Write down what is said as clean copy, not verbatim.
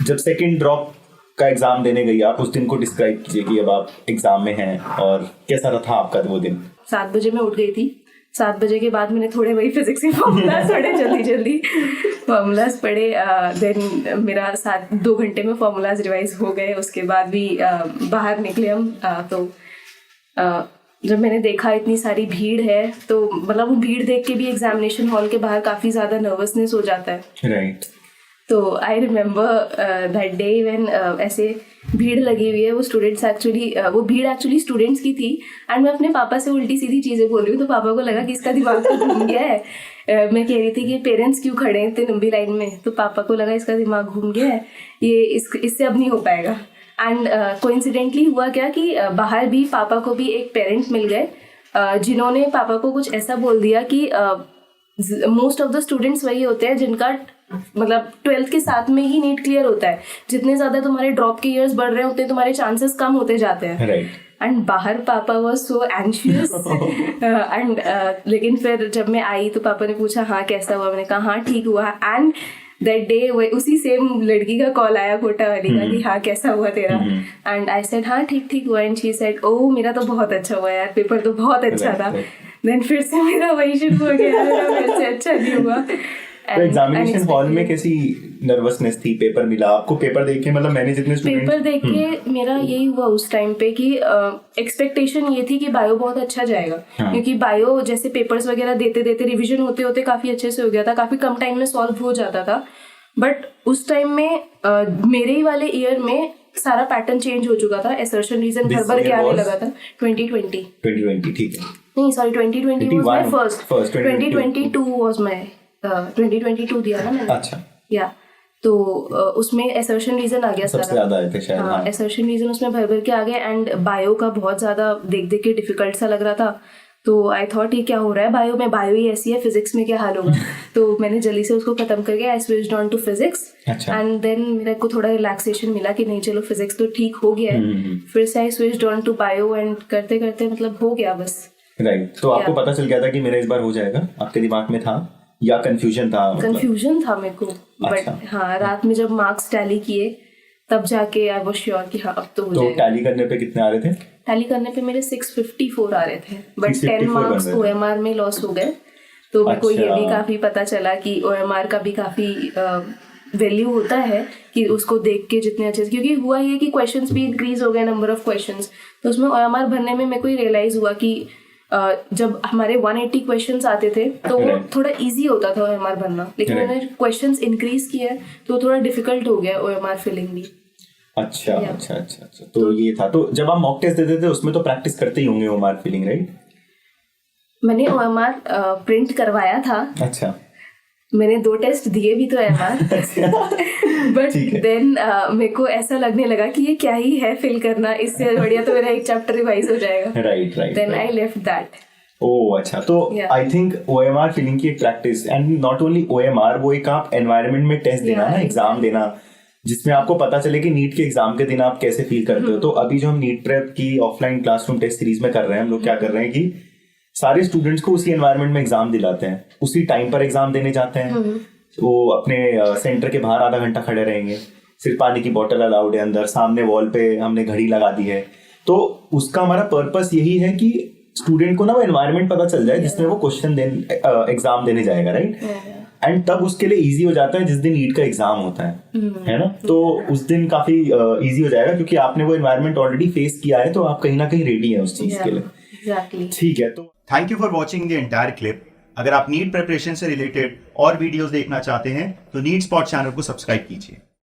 जब second drop का exam देने गई आप, उस दिन को डिस्क्राइब कीजिए कि अब आप एग्जाम में हैं और कैसा था आपका वो दिन। 7 बजे मैं उठ गई थी। 7 बजे के बाद मैंने थोड़े वही फिजिक्स के फॉर्मूलाज पढ़े, जल्दी फॉर्मूलाज पढ़े। देन मेरा 2 घंटे में फॉर्मूलाज रिवाइज हो गए। उसके बाद भी बाहर निकले हम। तो जब मैंने देखा इतनी सारी भीड़ है, तो मतलब वो भीड़ देख के भी एग्जामिनेशन हॉल के बाहर काफ़ी ज़्यादा नर्वसनेस हो जाता है। राइट। तो I remember that day when ऐसे भीड़ लगी हुई है। वो भीड़ एक्चुअली स्टूडेंट्स की थी। एंड मैं अपने पापा से उल्टी सीधी चीज़ें बोल रही हूँ, तो पापा को लगा कि इसका दिमाग तो घूम गया है। मैं कह रही थी कि पेरेंट्स क्यों खड़े हैं इतनी लंबी लाइन में, तो पापा को लगा इसका दिमाग घूम गया है, ये इससे अब नहीं हो पाएगा। एंड कोइंसिडेंटली हुआ क्या कि बाहर भी पापा को भी एक पेरेंट मिल गए, जिन्होंने पापा को कुछ ऐसा बोल दिया कि मोस्ट ऑफ द स्टूडेंट्स वही होते हैं जिनका मतलब 12th के साथ में ही नीट क्लियर होता है। जितने ज़्यादा तुम्हारे ड्रॉप के ईयर्स बढ़ रहे हैं, उतने तुम्हारे चांसेस कम होते जाते हैं। एंड बाहर पापा वॉज सो एंशियस। एंड लेकिन फिर जब मैं आई तो पापा ने पूछा हाँ कैसा हुआ, मैंने कहा हाँ ठीक हुआ। एंड दैट डे उसी सेम लड़की का कॉल आया कोटा वाली का कि हाँ कैसा हुआ तेरा। एंड आई सेड हाँ ठीक हुआ। एंड शी सेड ओह मेरा तो बहुत अच्छा हुआ यार, पेपर तो बहुत अच्छा था। देन फिर से मेरा वही शुरू हो गया, मेरा फिर से अच्छा नहीं हुआ। तो एग्जामिनेशन हॉल में कैसी नर्वसनेस थी? पेपर मिला आपको, पेपर देख के मतलब मैंने जितने स्टूडेंट्स पेपर देख के मेरा यही हुआ उस टाइम पे कि एक्सपेक्टेशन ये थी कि बायो बहुत अच्छा जाएगा। क्योंकि बायो जैसे पेपर्स वगैरह देते रिवीजन होते होते काफी अच्छे से हो गया था, काफी कम टाइम में सॉल्व हो जाता था। बट उस टाइम में मेरे ही वाले ईयर में सारा पैटर्न चेंज हो चुका था। असर्शन रीजन भर के आने लगा था। 2020 ठीक है। नहीं sorry 2020 was my first 2022 was my 2022 दिया ना मैंने। अच्छा। या तो उसमें असर्शन रीजन आ गया सबसे ज्यादा आए थे शायद। हाँ असर्शन रीजन उसमें भर के आ गए। एंड बायो का बहुत ज्यादा देख के डिफिकल्ट सा लग रहा था। तो आई थॉट ये क्या हो रहा है, बायो ही ऐसी है, फिजिक्स में क्या हाल होगा। तो मैंने जल्दी से उसको खत्म करके I switched on to physics. And then मेरे को थोड़ा रिलैक्सेशन मिला कि नहीं चलो फिजिक्स तो ठीक हो गया है। फिर से I switched on to bio and करते करते मतलब हो गया बस। राइट। तो आपको पता चल गया था कि मेरा इस बार हो जाएगा, आपके दिमाग में था या कंफ्यूजन था? कंफ्यूजन था मेरे को। बट हाँ रात में जब मार्क्स टैली किए तब जाके आई वाज श्योर कि हाँ अब तो हो जाएगा। तो टैली करने पे कितने आ रहे थे? टैली करने पे मेरे 654 आ रहे थे। बट 10 मार्क्स OMR में लॉस हो गए। तो मेरे को ये भी काफी पता चला कि OMR का भी काफी वैल्यू होता है कि उसको देख के जितने अच्छे से, क्योंकि हुआ ये कि क्वेश्चंस भी इंक्रीज हो गए, नंबर ऑफ क्वेश्चंस। तो उसमें OMR भरने में मेरे को रियलाइज हुआ कि जब हमारे 180 क्वेश्चंस आते थे तो वो थोड़ा इजी होता था OMR भरना, लेकिन मैंने क्वेश्चंस इंक्रीज किए तो थोड़ा डिफिकल्ट हो गया OMR फिलिंग भी। अच्छा। तो ये था। तो जब आप मॉक टेस्ट देते थे उसमें तो प्रैक्टिस करते ही होंगे OMR फिलिंग, राइट? मैंने OMR प्रिंट करवाया था। अच्छा। मैंने 2 टेस्ट दिए भी तो OMR। बट देन मेरे को ऐसा लगने लगा कि ये क्या ही है फिल करना, इससे बढ़िया तो मेरा एक चैप्टर रिवाइज हो जाएगा। Right. Then I left that. Oh अच्छा। तो आई थिंक OMR फिलिंग की एक practice, and not only OMR, वो एक आप एनवायरनमेंट में टेस्ट देना ना, एग्जाम देना, जिसमें आपको पता चले कि नीट के एग्जाम के दिन आप कैसे फील करते हो। तो अभी जो हम नीट प्रेप की ऑफलाइन क्लासरूम टेस्ट सीरीज में कर रहे हैं, हम लोग क्या कर रहे हैं कि सारे स्टूडेंट्स को उसी एनवायरनमेंट में एग्जाम दिलाते हैं, उसी टाइम पर एग्जाम देने जाते हैं। वो अपने सेंटर के बाहर आधा घंटा खड़े रहेंगे, सिर्फ पानी की बोतल अलाउड है अंदर, सामने वॉल पे हमने घड़ी लगा दी है। तो उसका हमारा पर्पस यही है कि स्टूडेंट को ना वो एनवायरनमेंट पता चल जाए जिसमें वो क्वेश्चन एग्जाम देने जाएगा, राइट? एंड तब उसके लिए इजी हो जाता है जिस दिन नीट का एग्जाम होता है ना? तो उस दिन काफी इजी हो जाएगा क्योंकि आपने वो एनवायरनमेंट ऑलरेडी फेस किया है, तो आप कहीं ना कहीं रेडी है उस चीज के लिए। ठीक है। तो thank you for watching the entire clip. अगर आप नीट प्रिपरेशन से रिलेटेड और वीडियोस देखना चाहते हैं तो नीट स्पॉट चैनल को सब्सक्राइब कीजिए।